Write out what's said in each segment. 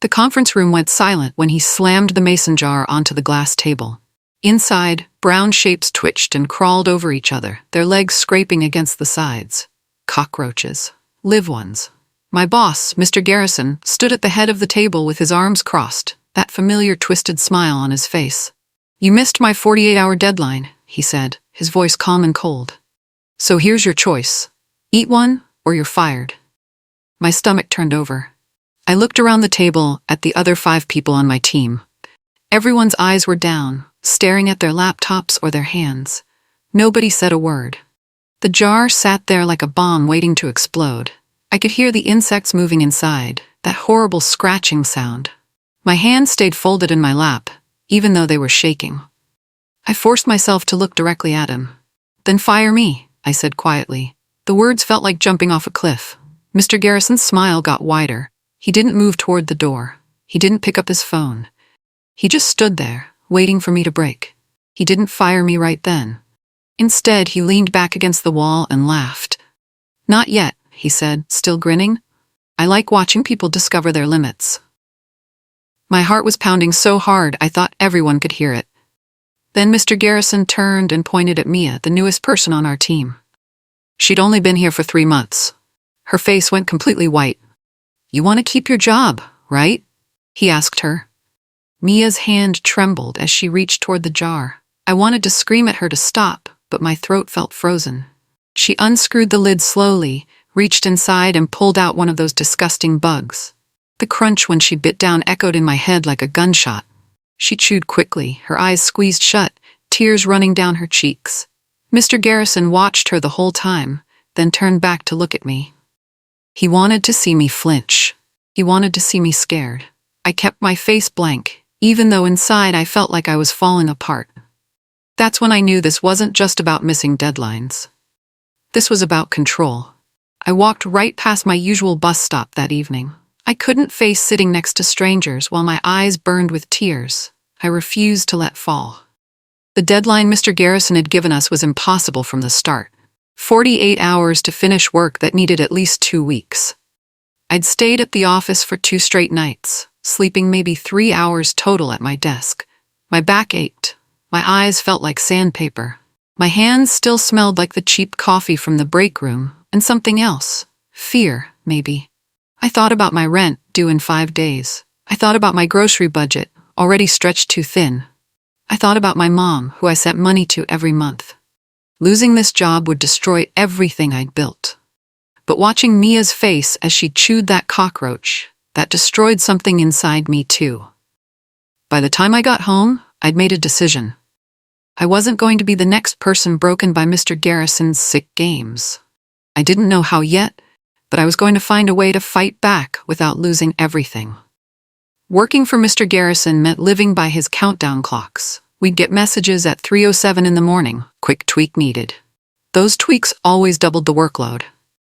The conference room went silent when he slammed the mason jar onto the glass table. Inside, brown shapes twitched and crawled over each other, their legs scraping against the sides. Cockroaches. Live ones. My boss, Mr. Garrison, stood at the head of the table with his arms crossed, that familiar twisted smile on his face. "You missed my 48-hour deadline," he said, his voice calm and cold. "So here's your choice. Eat one, or you're fired." My stomach turned over. I looked around the table at the other 5 people on my team. Everyone's eyes were down, staring at their laptops or their hands. Nobody said a word. The jar sat there like a bomb waiting to explode. I could hear the insects moving inside, that horrible scratching sound. My hands stayed folded in my lap, even though they were shaking. I forced myself to look directly at him. "Then fire me," I said quietly. The words felt like jumping off a cliff. Mr. Garrison's smile got wider. He didn't move toward the door. He didn't pick up his phone. He just stood there, waiting for me to break. He didn't fire me right then. Instead, he leaned back against the wall and laughed. "Not yet," he said, still grinning. "I like watching people discover their limits." My heart was pounding so hard I thought everyone could hear it. Then Mr. Garrison turned and pointed at Mia, the newest person on our team. She'd only been here for 3 months. Her face went completely white. "You want to keep your job, right?" he asked her. Mia's hand trembled as she reached toward the jar. I wanted to scream at her to stop, but my throat felt frozen. She unscrewed the lid slowly, reached inside and pulled out one of those disgusting bugs. The crunch when she bit down echoed in my head like a gunshot. She chewed quickly, her eyes squeezed shut, tears running down her cheeks. Mr. Garrison watched her the whole time, then turned back to look at me. He wanted to see me flinch. He wanted to see me scared. I kept my face blank, even though inside I felt like I was falling apart. That's when I knew this wasn't just about missing deadlines. This was about control. I walked right past my usual bus stop that evening. I couldn't face sitting next to strangers while my eyes burned with tears. I refused to let fall. The deadline Mr. Garrison had given us was impossible from the start. 48 hours to finish work that needed at least 2 weeks. I'd stayed at the office for 2 straight nights, sleeping maybe 3 hours total at my desk. My back ached. My eyes felt like sandpaper. My hands still smelled like the cheap coffee from the break room, and something else. Fear, maybe. I thought about my rent, due in 5 days. I thought about my grocery budget, already stretched too thin. I thought about my mom, who I sent money to every month. Losing this job would destroy everything I'd built. But watching Mia's face as she chewed that cockroach, that destroyed something inside me too. By the time I got home, I'd made a decision. I wasn't going to be the next person broken by Mr. Garrison's sick games. I didn't know how yet, but I was going to find a way to fight back without losing everything. Working for Mr. Garrison meant living by his countdown clocks. We'd get messages at 3:07 in the morning, quick tweak needed. Those tweaks always doubled the workload.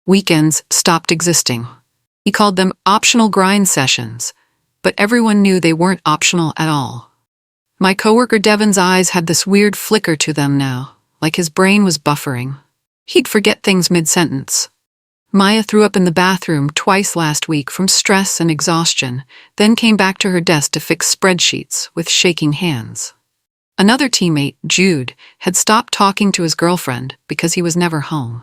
Weekends stopped existing. He called them optional grind sessions, but everyone knew they weren't optional at all. My coworker Devin's eyes had this weird flicker to them now, like his brain was buffering. He'd forget things mid-sentence. Maya threw up in the bathroom twice last week from stress and exhaustion, then came back to her desk to fix spreadsheets with shaking hands. Another teammate, Jude, had stopped talking to his girlfriend because he was never home.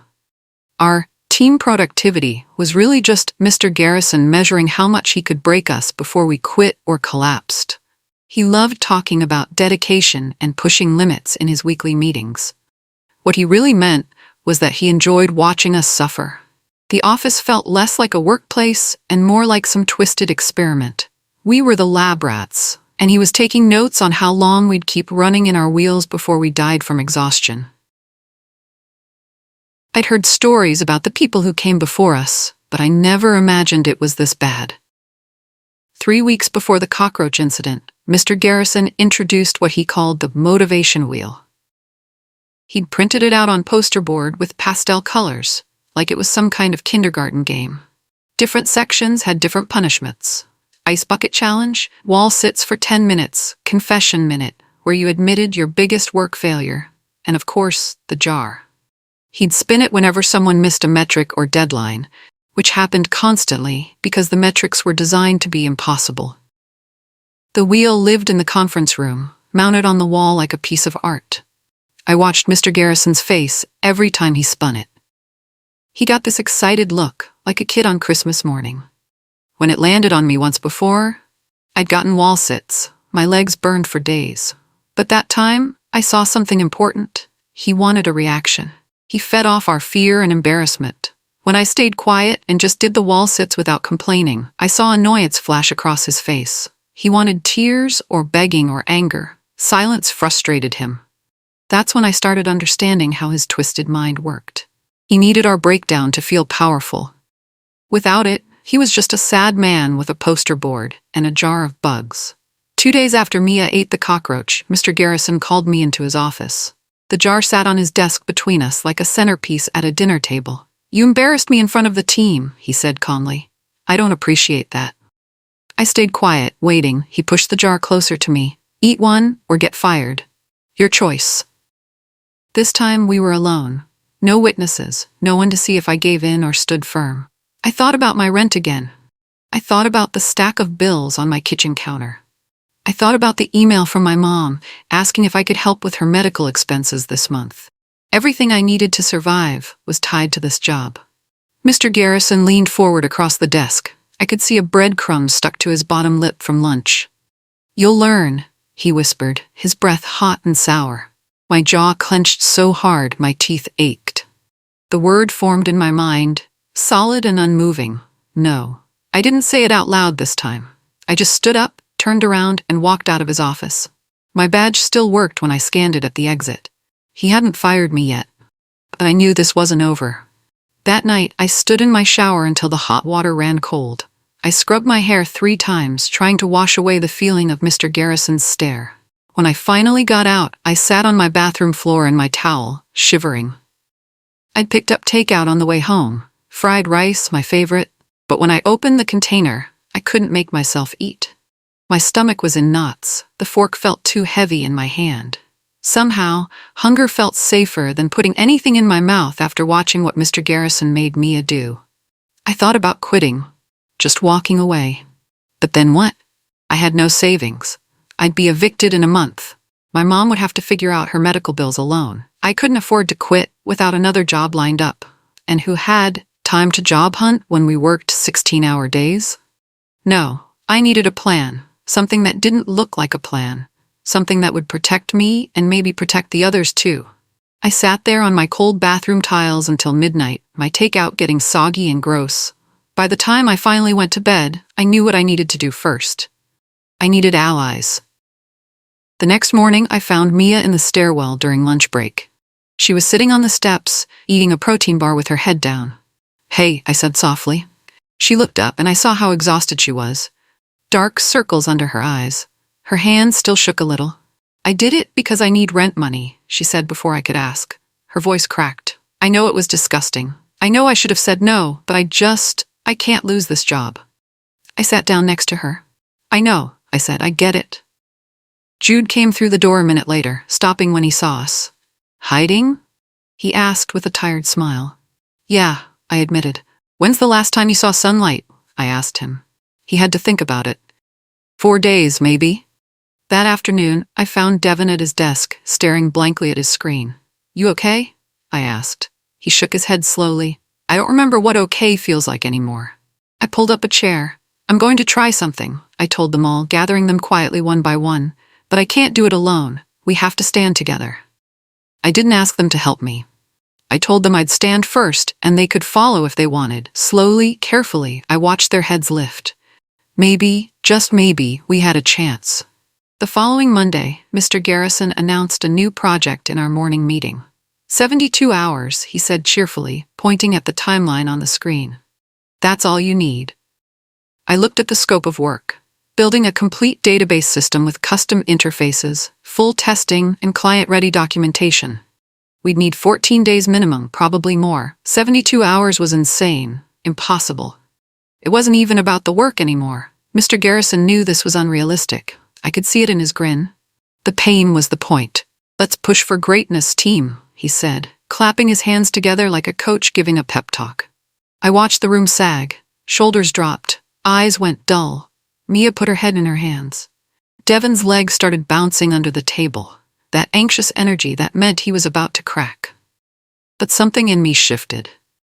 Our team productivity was really just Mr. Garrison measuring how much he could break us before we quit or collapsed. He loved talking about dedication and pushing limits in his weekly meetings. What he really meant was that he enjoyed watching us suffer. The office felt less like a workplace and more like some twisted experiment. We were the lab rats, and he was taking notes on how long we'd keep running in our wheels before we died from exhaustion. I'd heard stories about the people who came before us, but I never imagined it was this bad. 3 weeks before the cockroach incident, Mr. Garrison introduced what he called the motivation wheel. He'd printed it out on poster board with pastel colors, like it was some kind of kindergarten game. Different sections had different punishments. Ice bucket challenge, wall sits for 10 minutes, confession minute, where you admitted your biggest work failure, and of course, the jar. He'd spin it whenever someone missed a metric or deadline, which happened constantly because the metrics were designed to be impossible. The wheel lived in the conference room, mounted on the wall like a piece of art. I watched Mr. Garrison's face every time he spun it. He got this excited look, like a kid on Christmas morning. When it landed on me once before, I'd gotten wall sits. My legs burned for days. But that time, I saw something important. He wanted a reaction. He fed off our fear and embarrassment. When I stayed quiet and just did the wall sits without complaining, I saw annoyance flash across his face. He wanted tears or begging or anger. Silence frustrated him. That's when I started understanding how his twisted mind worked. He needed our breakdown to feel powerful. Without it, he was just a sad man with a poster board and a jar of bugs. 2 days after Mia ate the cockroach, Mr. Garrison called me into his office. The jar sat on his desk between us like a centerpiece at a dinner table. "You embarrassed me in front of the team," he said calmly. "I don't appreciate that." I stayed quiet, waiting. He pushed the jar closer to me. "Eat one or get fired. Your choice." This time we were alone. No witnesses, no one to see if I gave in or stood firm. I thought about my rent again. I thought about the stack of bills on my kitchen counter. I thought about the email from my mom asking if I could help with her medical expenses this month. Everything I needed to survive was tied to this job. Mr. Garrison leaned forward across the desk. I could see a breadcrumb stuck to his bottom lip from lunch. "You'll learn," he whispered, his breath hot and sour. My jaw clenched so hard my teeth ached. The word formed in my mind, solid and unmoving. No. I didn't say it out loud this time. I just stood up, turned around, and walked out of his office. My badge still worked when I scanned it at the exit. He hadn't fired me yet, but I knew this wasn't over. That night, I stood in my shower until the hot water ran cold. I scrubbed my hair 3 times, trying to wash away the feeling of Mr. Garrison's stare. When I finally got out, I sat on my bathroom floor in my towel, shivering. I'd picked up takeout on the way home, fried rice, my favorite, but when I opened the container, I couldn't make myself eat. My stomach was in knots. The fork felt too heavy in my hand. Somehow, hunger felt safer than putting anything in my mouth after watching what Mr. Garrison made Mia do. I thought about quitting, just walking away. But then what? I had no savings. I'd be evicted in a month. My mom would have to figure out her medical bills alone. I couldn't afford to quit without another job lined up. And who had time to job hunt when we worked 16-hour days? No, I needed a plan, something that didn't look like a plan, something that would protect me and maybe protect the others too. I sat there on my cold bathroom tiles until midnight, my takeout getting soggy and gross. By the time I finally went to bed, I knew what I needed to do first. I needed allies. The next morning, I found Mia in the stairwell during lunch break. She was sitting on the steps, eating a protein bar with her head down. "Hey," I said softly. She looked up and I saw how exhausted she was. Dark circles under her eyes. Her hand still shook a little. "I did it because I need rent money," she said before I could ask. Her voice cracked. "I know it was disgusting. I know I should have said no, but I can't lose this job." I sat down next to her. "I know," I said, "I get it." Jude came through the door a minute later, stopping when he saw us. "Hiding?" he asked with a tired smile. "Yeah," I admitted. "When's the last time you saw sunlight?" I asked him. He had to think about it. 4 days, maybe. That afternoon, I found Devin at his desk, staring blankly at his screen. "You okay?" I asked. He shook his head slowly. "I don't remember what okay feels like anymore." I pulled up a chair. "I'm going to try something," I told them all, gathering them quietly one by one. "But I can't do it alone. We have to stand together." I didn't ask them to help me. I told them I'd stand first, and they could follow if they wanted. Slowly, carefully, I watched their heads lift. Maybe, just maybe, we had a chance. The following Monday, Mr. Garrison announced a new project in our morning meeting. 72 hours, he said cheerfully, pointing at the timeline on the screen. "That's all you need." I looked at the scope of work. Building a complete database system with custom interfaces, full testing, and client-ready documentation. We'd need 14 days minimum, probably more. 72 hours was insane, impossible. It wasn't even about the work anymore. Mr. Garrison knew this was unrealistic. I could see it in his grin. The pain was the point. "Let's push for greatness, team," he said, clapping his hands together like a coach giving a pep talk. I watched the room sag. Shoulders dropped. Eyes went dull. Mia put her head in her hands. Devon's legs started bouncing under the table. That anxious energy that meant he was about to crack. But something in me shifted.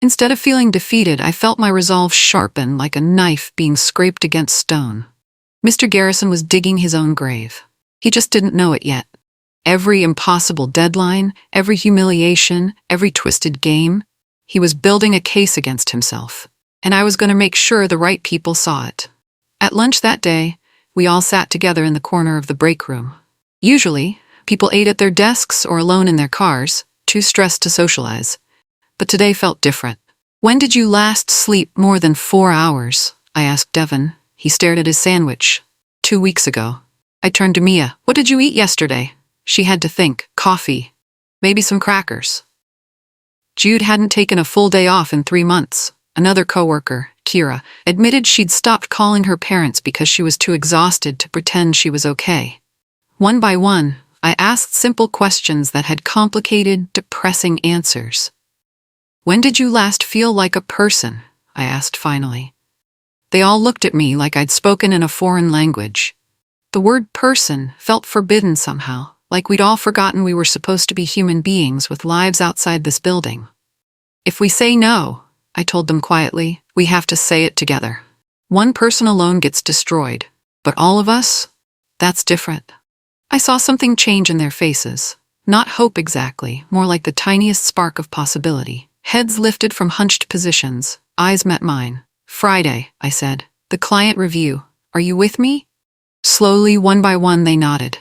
Instead of feeling defeated, I felt my resolve sharpen like a knife being scraped against stone. Mr. Garrison was digging his own grave. He just didn't know it yet. Every impossible deadline, every humiliation, every twisted game, he was building a case against himself. And I was going to make sure the right people saw it. At lunch that day, we all sat together in the corner of the break room. Usually, people ate at their desks or alone in their cars, too stressed to socialize. But today felt different. "When did you last sleep more than 4 hours?" I asked Devon. He stared at his sandwich. 2 weeks ago. I turned to Mia. "What did you eat yesterday?" She had to think. Coffee. Maybe some crackers. Jude hadn't taken a full day off in 3 months. Another coworker, Kira, admitted she'd stopped calling her parents because she was too exhausted to pretend she was okay. One by one, I asked simple questions that had complicated, depressing answers. "When did you last feel like a person?" I asked finally. They all looked at me like I'd spoken in a foreign language. The word person felt forbidden somehow, like we'd all forgotten we were supposed to be human beings with lives outside this building. "If we say no," I told them quietly, "we have to say it together. One person alone gets destroyed, but all of us? That's different." I saw something change in their faces. Not hope exactly, more like the tiniest spark of possibility. Heads lifted from hunched positions, eyes met mine. "Friday," I said. "The client review. Are you with me?" Slowly, one by one, they nodded.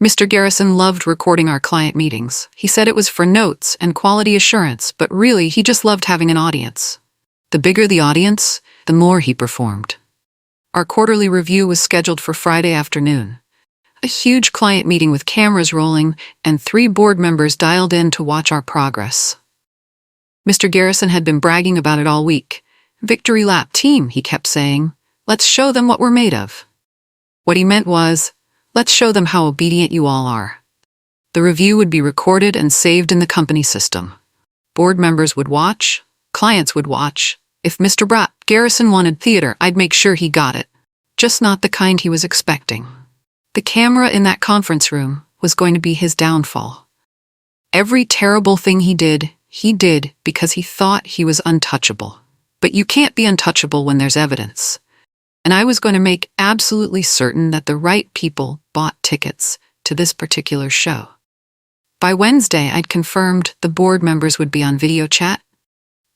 Mr. Garrison loved recording our client meetings. He said it was for notes and quality assurance, but really he just loved having an audience. The bigger the audience, the more he performed. Our quarterly review was scheduled for Friday afternoon. A huge client meeting with cameras rolling and 3 board members dialed in to watch our progress. Mr. Garrison had been bragging about it all week. "Victory lap team," he kept saying. "Let's show them what we're made of." What he meant was, "Let's show them how obedient you all are." The review would be recorded and saved in the company system. Board members would watch, clients would watch. If Mr. Garrison wanted theater, I'd make sure he got it. Just not the kind he was expecting. The camera in that conference room was going to be his downfall. Every terrible thing he did because he thought he was untouchable. But you can't be untouchable when there's evidence. And I was going to make absolutely certain that the right people bought tickets to this particular show. By Wednesday, I'd confirmed the board members would be on video chat.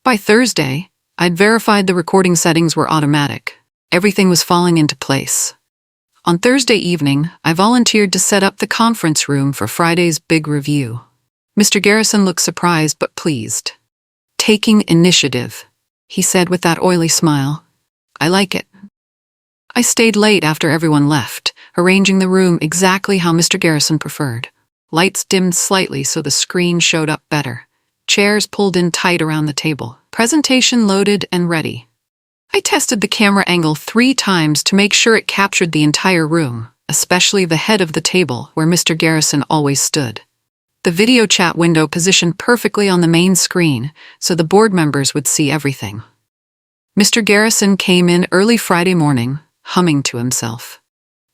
By Thursday, I'd verified the recording settings were automatic. Everything was falling into place. On Thursday evening, I volunteered to set up the conference room for Friday's big review. Mr. Garrison looked surprised but pleased. "Taking initiative," he said with that oily smile. "I like it." I stayed late after everyone left, arranging the room exactly how Mr. Garrison preferred. Lights dimmed slightly so the screen showed up better. Chairs pulled in tight around the table. Presentation loaded and ready. I tested the camera angle 3 times to make sure it captured the entire room, especially the head of the table where Mr. Garrison always stood. The video chat window positioned perfectly on the main screen so the board members would see everything. Mr. Garrison came in early Friday morning, humming to himself.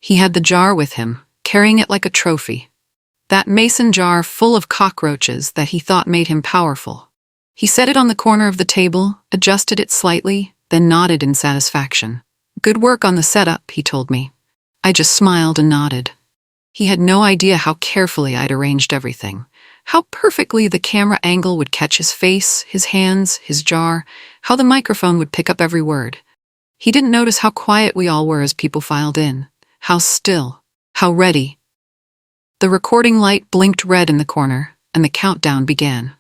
He had the jar with him, carrying it like a trophy. That mason jar full of cockroaches that he thought made him powerful. He set it on the corner of the table, adjusted it slightly, then nodded in satisfaction. "Good work on the setup," he told me. I just smiled and nodded. He had no idea how carefully I'd arranged everything, how perfectly the camera angle would catch his face, his hands, his jar, how the microphone would pick up every word. He didn't notice how quiet we all were as people filed in, how still, how ready. The recording light blinked red in the corner, and the countdown began.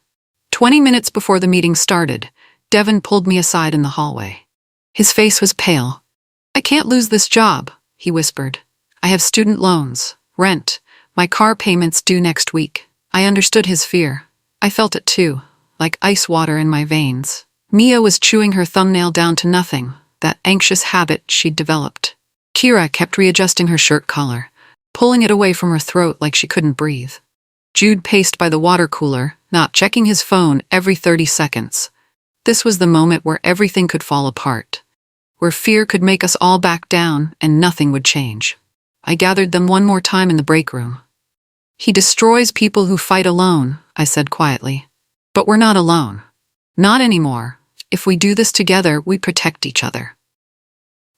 20 minutes before the meeting started, Devon pulled me aside in the hallway. His face was pale. "I can't lose this job," he whispered. "I have student loans, rent, my car payments due next week." I understood his fear. I felt it too, like ice water in my veins. Mia was chewing her thumbnail down to nothing, that anxious habit she'd developed. Kira kept readjusting her shirt collar, pulling it away from her throat like she couldn't breathe. Jude paced by the water cooler, not checking his phone every 30 seconds. This was the moment where everything could fall apart, where fear could make us all back down and nothing would change. I gathered them one more time in the break room. He destroys people who fight alone, I said quietly. But we're not alone. Not anymore. If we do this together, we protect each other.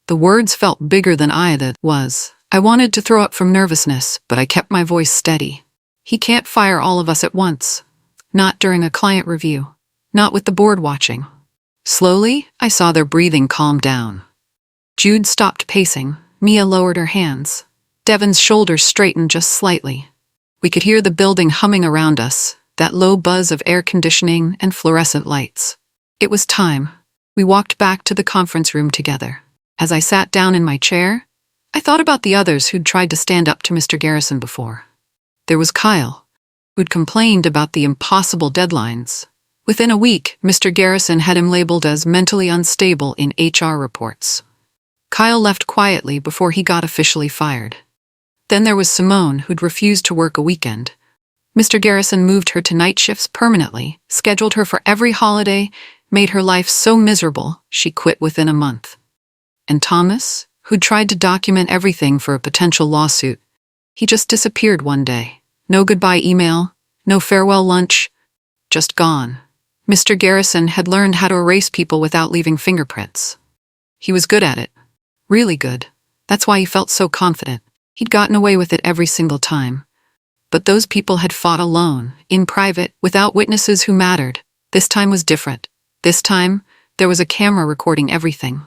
The words felt bigger than I was. I wanted to throw up from nervousness, but I kept my voice steady. He can't fire all of us at once. Not during a client review. Not with the board watching. Slowly, I saw their breathing calm down. Jude stopped pacing. Mia lowered her hands. Devon's shoulders straightened just slightly. We could hear the building humming around us, that low buzz of air conditioning and fluorescent lights. It was time. We walked back to the conference room together. As I sat down in my chair, I thought about the others who'd tried to stand up to Mr. Garrison before. There was Kyle, who'd complained about the impossible deadlines. Within a week, Mr. Garrison had him labeled as mentally unstable in HR reports. Kyle left quietly before he got officially fired. Then there was Simone, who'd refused to work a weekend. Mr. Garrison moved her to night shifts permanently, scheduled her for every holiday, made her life so miserable she quit within a month. And Thomas, who'd tried to document everything for a potential lawsuit, he just disappeared one day. No goodbye email, no farewell lunch, just gone. Mr. Garrison had learned how to erase people without leaving fingerprints. He was good at it. Really good. That's why he felt so confident. He'd gotten away with it every single time. But those people had fought alone, in private, without witnesses who mattered. This time was different. This time, there was a camera recording everything.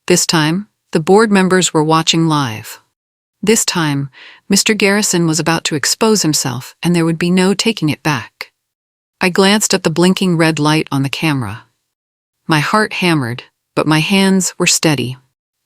This time, the board members were watching live. This time, Mr. Garrison was about to expose himself, and there would be no taking it back. I glanced at the blinking red light on the camera. My heart hammered, but my hands were steady.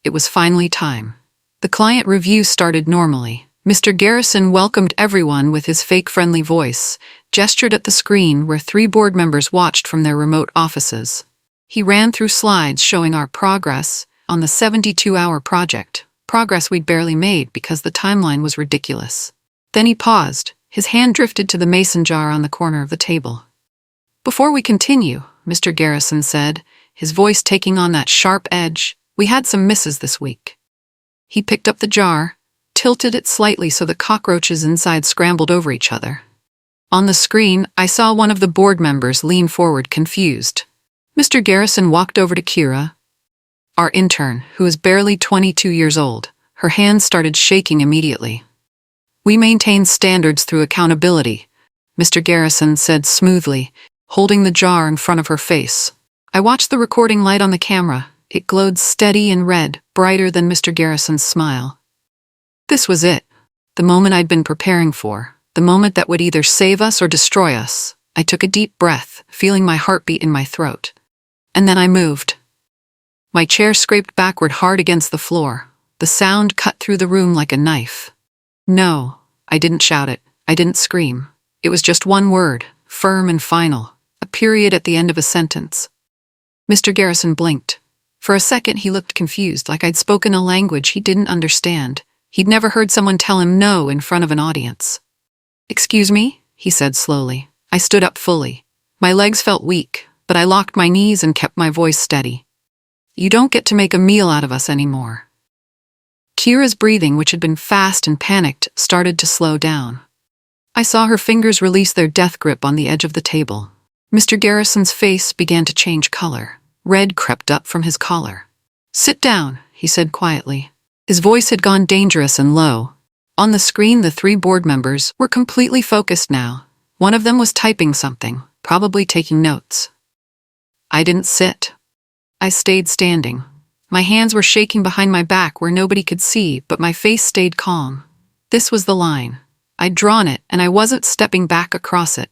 It was finally time. The client review started normally. Mr. Garrison welcomed everyone with his fake friendly voice, gestured at the screen where 3 board members watched from their remote offices. He ran through slides showing our progress on the 72-hour project, progress we'd barely made because the timeline was ridiculous. Then he paused. His hand drifted to the mason jar on the corner of the table. "Before we continue," Mr. Garrison said, his voice taking on that sharp edge, "we had some misses this week." He picked up the jar, tilted it slightly so the cockroaches inside scrambled over each other. On the screen, I saw one of the board members lean forward confused. Mr. Garrison walked over to Kira, our intern, who was barely 22 years old. Her hands started shaking immediately. "We maintain standards through accountability," Mr. Garrison said smoothly, holding the jar in front of her face. I watched the recording light on the camera. It glowed steady and red, brighter than Mr. Garrison's smile. This was it. The moment I'd been preparing for. The moment that would either save us or destroy us. I took a deep breath, feeling my heartbeat in my throat. And then I moved. My chair scraped backward hard against the floor. The sound cut through the room like a knife. No, I didn't shout it. I didn't scream. It was just one word, firm and final, a period at the end of a sentence. Mr. Garrison blinked. For a second he looked confused, like I'd spoken a language he didn't understand. He'd never heard someone tell him no in front of an audience. "Excuse me," he said slowly. I stood up fully. My legs felt weak, but I locked my knees and kept my voice steady. "You don't get to make a meal out of us anymore." Kira's breathing, which had been fast and panicked, started to slow down. I saw her fingers release their death grip on the edge of the table. Mr. Garrison's face began to change color. Red crept up from his collar. "Sit down," he said quietly. His voice had gone dangerous and low. On the screen, the 3 board members were completely focused now. One of them was typing something, probably taking notes. I didn't sit. I stayed standing. My hands were shaking behind my back where nobody could see, but my face stayed calm. This was the line. I'd drawn it, and I wasn't stepping back across it.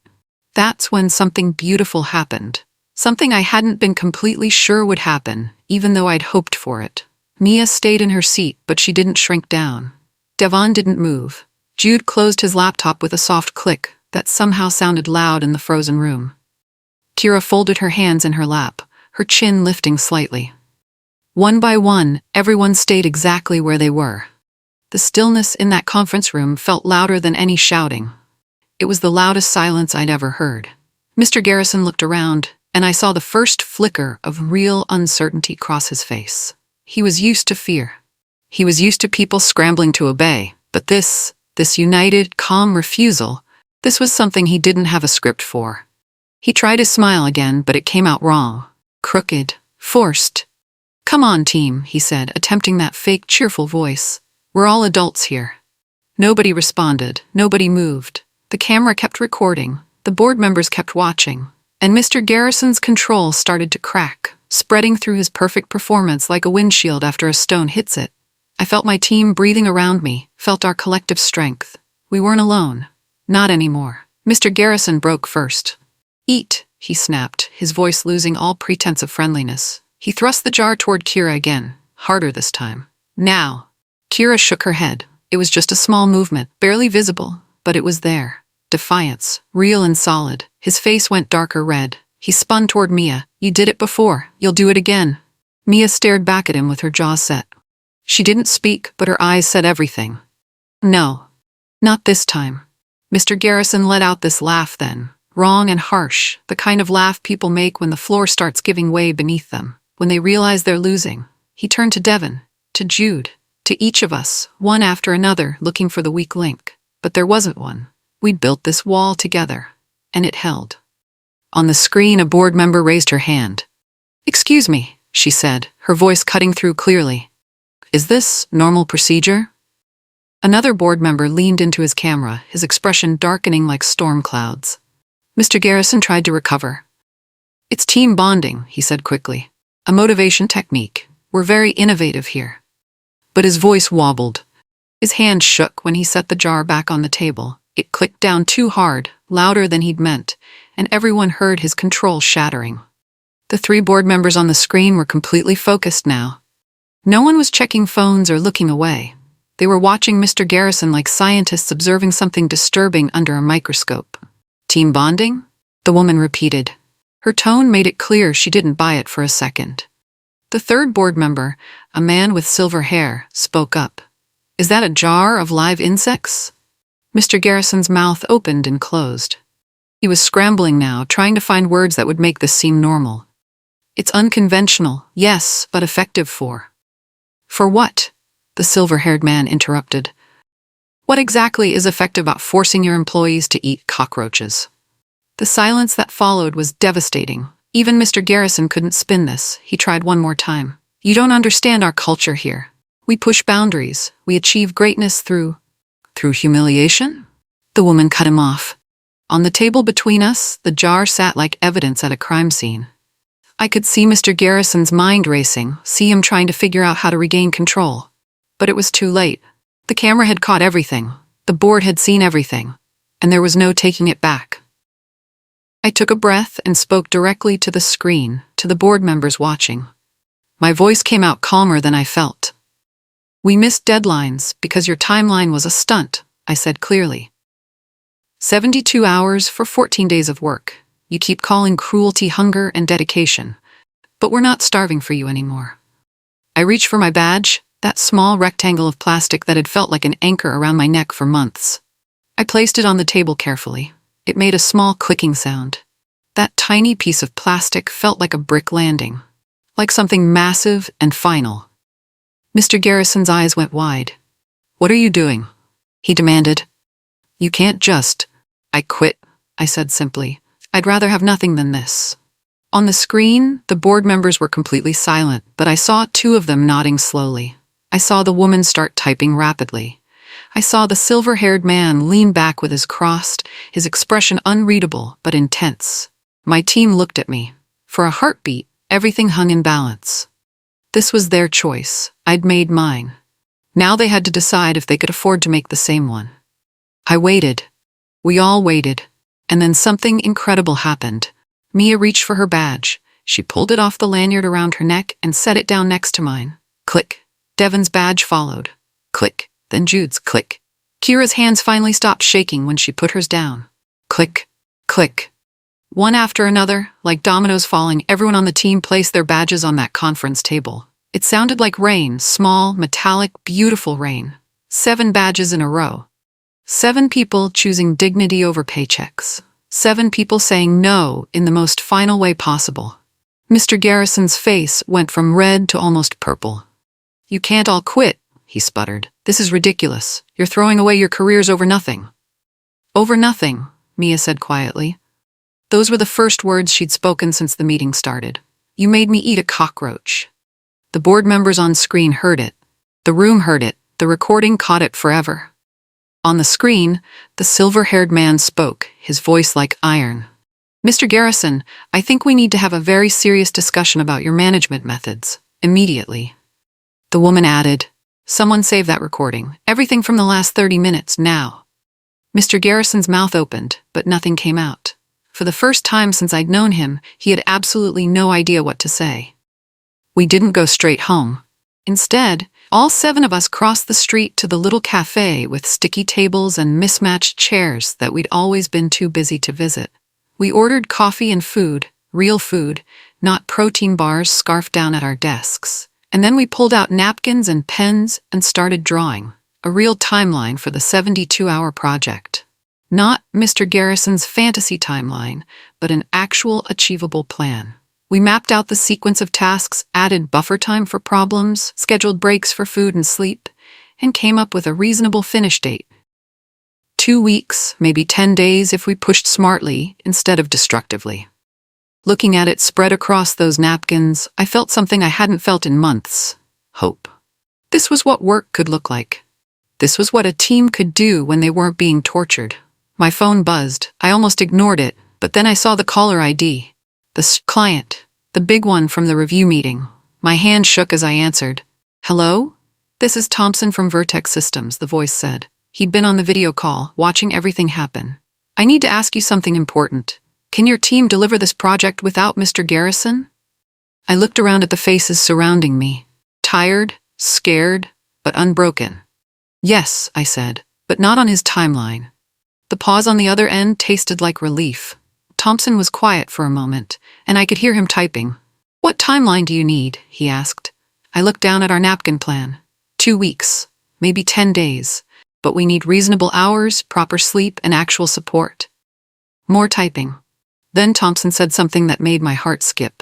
That's when something beautiful happened. Something I hadn't been completely sure would happen, even though I'd hoped for it. Mia stayed in her seat, but she didn't shrink down. Devon didn't move. Jude closed his laptop with a soft click that somehow sounded loud in the frozen room. Kira folded her hands in her lap, her chin lifting slightly. One by one, everyone stayed exactly where they were. The stillness in that conference room felt louder than any shouting. It was the loudest silence I'd ever heard. Mr. Garrison looked around, and I saw the first flicker of real uncertainty cross his face. He was used to fear. He was used to people scrambling to obey, but this united, calm refusal, this was something he didn't have a script for. He tried to smile again, but it came out wrong. Crooked. Forced. "Come on, team," he said, attempting that fake, cheerful voice. "We're all adults here." Nobody responded. Nobody moved. The camera kept recording. The board members kept watching. And Mr. Garrison's control started to crack, spreading through his perfect performance like a windshield after a stone hits it. I felt my team breathing around me, felt our collective strength. We weren't alone. Not anymore. Mr. Garrison broke first. "Eat," he snapped, his voice losing all pretense of friendliness. He thrust the jar toward Kira again, harder this time. "Now." Kira shook her head. It was just a small movement, barely visible, but it was there. Defiance, real and solid. His face went darker red. He spun toward Mia. "You did it before. You'll do it again." Mia stared back at him with her jaws set. She didn't speak, but her eyes said everything. "No. Not this time." Mr. Garrison let out this laugh then, wrong and harsh, the kind of laugh people make when the floor starts giving way beneath them, when they realize they're losing. He turned to Devon, to Jude, to each of us, one after another, looking for the weak link. But there wasn't one. We'd built this wall together, and it held. On the screen, a board member raised her hand. "Excuse me," she said, her voice cutting through clearly. "Is this normal procedure?" Another board member leaned into his camera, his expression darkening like storm clouds. Mr. Garrison tried to recover. "It's team bonding," he said quickly. "A motivation technique. We're very innovative here." But his voice wobbled. His hand shook when he set the jar back on the table. It clicked down too hard, louder than he'd meant, and everyone heard his control shattering. The 3 board members on the screen were completely focused now. No one was checking phones or looking away. They were watching Mr. Garrison like scientists observing something disturbing under a microscope. "Team bonding?" the woman repeated. Her tone made it clear she didn't buy it for a second. The 3rd board member, a man with silver hair, spoke up. "Is that a jar of live insects?" Mr. Garrison's mouth opened and closed. He was scrambling now, trying to find words that would make this seem normal. "It's unconventional, yes, but effective for." "For what?" the silver-haired man interrupted. "What exactly is effective about forcing your employees to eat cockroaches?" The silence that followed was devastating. Even Mr. Garrison couldn't spin this. He tried one more time. "You don't understand our culture here. We push boundaries. We achieve greatness through humiliation?" The woman cut him off. On the table between us, the jar sat like evidence at a crime scene. I could see Mr. Garrison's mind racing, see him trying to figure out how to regain control. But it was too late. The camera had caught everything. The board had seen everything. And there was no taking it back. I took a breath and spoke directly to the screen, to the board members watching. My voice came out calmer than I felt. "We missed deadlines because your timeline was a stunt," I said clearly. 72 hours for 14 days of work. You keep calling cruelty hunger and dedication. But we're not starving for you anymore. I reached for my badge, that small rectangle of plastic that had felt like an anchor around my neck for months. I placed it on the table carefully. It made a small clicking sound. That tiny piece of plastic felt like a brick landing, like something massive and final. Mr. Garrison's eyes went wide. "What are you doing?" he demanded. "You can't just—" "I quit," I said simply. "I'd rather have nothing than this." On the screen, the board members were completely silent, but I saw 2 of them nodding slowly. I saw the woman start typing rapidly. I saw the silver-haired man lean back with his crossed, his expression unreadable but intense. My team looked at me. For a heartbeat, everything hung in balance. This was their choice. I'd made mine. Now they had to decide if they could afford to make the same one. I waited. We all waited. And then something incredible happened. Mia reached for her badge. She pulled it off the lanyard around her neck and set it down next to mine. Click. Devon's badge followed. Click. Then Jude's. Click. Kira's hands finally stopped shaking when she put hers down. Click. Click. One after another, like dominoes falling, everyone on the team placed their badges on that conference table. It sounded like rain, small, metallic, beautiful rain. 7 badges in a row. 7 people choosing dignity over paychecks. 7 people saying no in the most final way possible. Mr. Garrison's face went from red to almost purple. "You can't all quit," he sputtered. "This is ridiculous. You're throwing away your careers over nothing." "Over nothing," Mia said quietly. Those were the first words she'd spoken since the meeting started. "You made me eat a cockroach." The board members on screen heard it. The room heard it. The recording caught it forever. On the screen, the silver-haired man spoke, his voice like iron. "Mr. Garrison, I think we need to have a very serious discussion about your management methods, immediately." The woman added, "Someone save that recording. Everything from the last 30 minutes, now." Mr. Garrison's mouth opened, but nothing came out. For the first time since I'd known him, he had absolutely no idea what to say. We didn't go straight home. Instead, all 7 of us crossed the street to the little cafe with sticky tables and mismatched chairs that we'd always been too busy to visit. We ordered coffee and food, real food, not protein bars scarfed down at our desks. And then we pulled out napkins and pens and started drawing, a real timeline for the 72-hour project. Not Mr. Garrison's fantasy timeline, but an actual achievable plan. We mapped out the sequence of tasks, added buffer time for problems, scheduled breaks for food and sleep, and came up with a reasonable finish date. 2 weeks, maybe 10 days if we pushed smartly instead of destructively. Looking at it spread across those napkins, I felt something I hadn't felt in months: hope. This was what work could look like. This was what a team could do when they weren't being tortured. My phone buzzed. I almost ignored it, but then I saw the caller ID. The client, the big one from the review meeting. My hand shook as I answered. "Hello? This is Thompson from Vertex Systems," the voice said. He'd been on the video call, watching everything happen. "I need to ask you something important. Can your team deliver this project without Mr. Garrison?" I looked around at the faces surrounding me. Tired, scared, but unbroken. "Yes," I said, "but not on his timeline." The pause on the other end tasted like relief. Thompson was quiet for a moment, and I could hear him typing. "What timeline do you need?" he asked. I looked down at our napkin plan. 2 weeks, maybe 10 days, but we need reasonable hours, proper sleep, and actual support. More typing. Then Thompson said something that made my heart skip.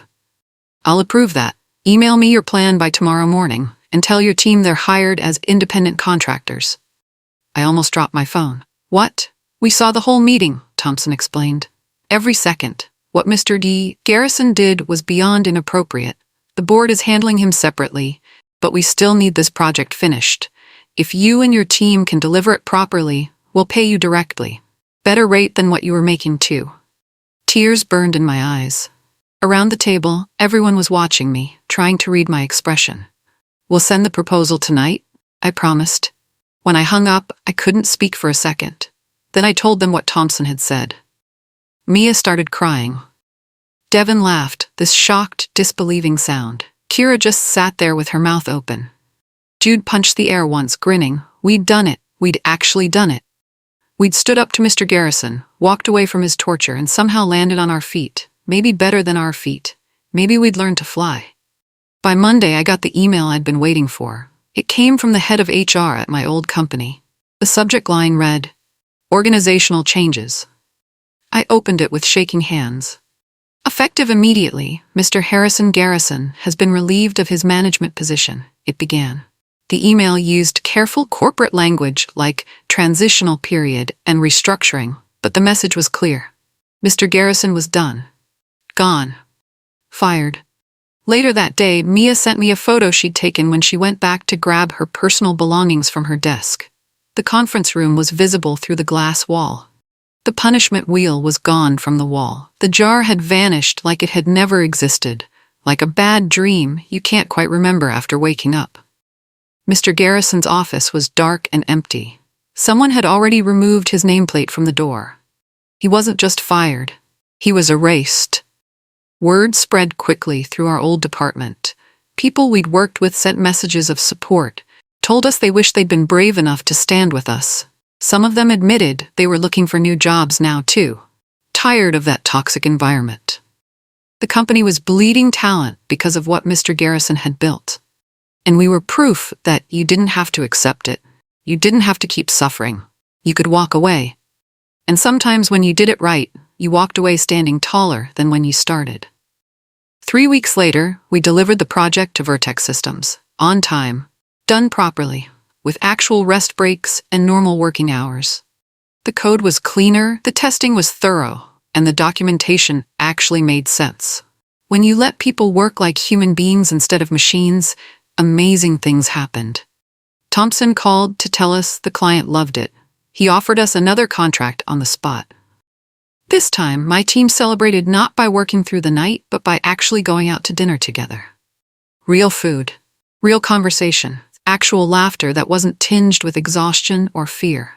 "I'll approve that. Email me your plan by tomorrow morning, and tell your team they're hired as independent contractors." I almost dropped my phone. "What?" "We saw the whole meeting," Thompson explained. "Every second. What Mr. Garrison did was beyond inappropriate. The board is handling him separately, but we still need this project finished. If you and your team can deliver it properly, we'll pay you directly. Better rate than what you were making too." Tears burned in my eyes. Around the table, everyone was watching me, trying to read my expression. "We'll send the proposal tonight," I promised. When I hung up, I couldn't speak for a second. Then I told them what Thompson had said. Mia started crying. Devin laughed, this shocked, disbelieving sound. Kira just sat there with her mouth open. Jude punched the air once, grinning. We'd done it. We'd actually done it. We'd stood up to Mr. Garrison, walked away from his torture, and somehow landed on our feet. Maybe better than our feet. Maybe we'd learned to fly. By Monday, I got the email I'd been waiting for. It came from the head of HR at my old company. The subject line read, "Organizational changes." I opened it with shaking hands. "Effective immediately, Mr. Harrison Garrison has been relieved of his management position," it began. The email used careful corporate language like transitional period and restructuring, but the message was clear. Mr. Garrison was done. Gone. Fired. Later that day, Mia sent me a photo she'd taken when she went back to grab her personal belongings from her desk. The conference room was visible through the glass wall. The punishment wheel was gone from the wall. The jar had vanished like it had never existed, like a bad dream you can't quite remember after waking up. Mr. Garrison's office was dark and empty. Someone had already removed his nameplate from the door. He wasn't just fired. He was erased. Word spread quickly through our old department. People we'd worked with sent messages of support, told us they wished they'd been brave enough to stand with us. Some of them admitted they were looking for new jobs now too, tired of that toxic environment. The company was bleeding talent because of what Mr. Garrison had built. And we were proof that you didn't have to accept it. You didn't have to keep suffering. You could walk away. And sometimes when you did it right, you walked away standing taller than when you started. 3 weeks later, we delivered the project to Vertex Systems, on time, done properly, with actual rest breaks and normal working hours. The code was cleaner, the testing was thorough, and the documentation actually made sense. When you let people work like human beings instead of machines, amazing things happened. Thompson called to tell us the client loved it. He offered us another contract on the spot. This time, my team celebrated not by working through the night, but by actually going out to dinner together. Real food, real conversation, actual laughter that wasn't tinged with exhaustion or fear.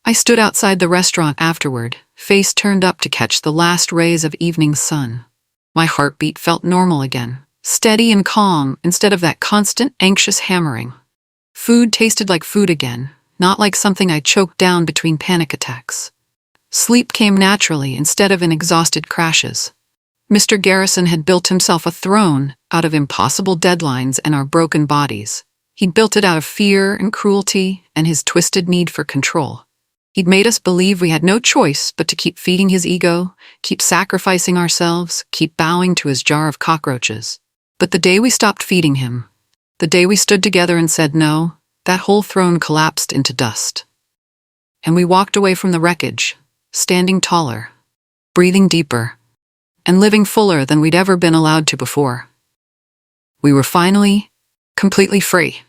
I stood outside the restaurant afterward, face turned up to catch the last rays of evening sun. My heartbeat felt normal again, steady and calm instead of that constant, anxious hammering. Food tasted like food again, not like something I choked down between panic attacks. Sleep came naturally instead of in exhausted crashes. Mr. Garrison had built himself a throne out of impossible deadlines and our broken bodies. He'd built it out of fear and cruelty and his twisted need for control. He'd made us believe we had no choice but to keep feeding his ego, keep sacrificing ourselves, keep bowing to his jar of cockroaches. But the day we stopped feeding him, the day we stood together and said no, that whole throne collapsed into dust. And we walked away from the wreckage, standing taller, breathing deeper, and living fuller than we'd ever been allowed to before. We were finally completely free.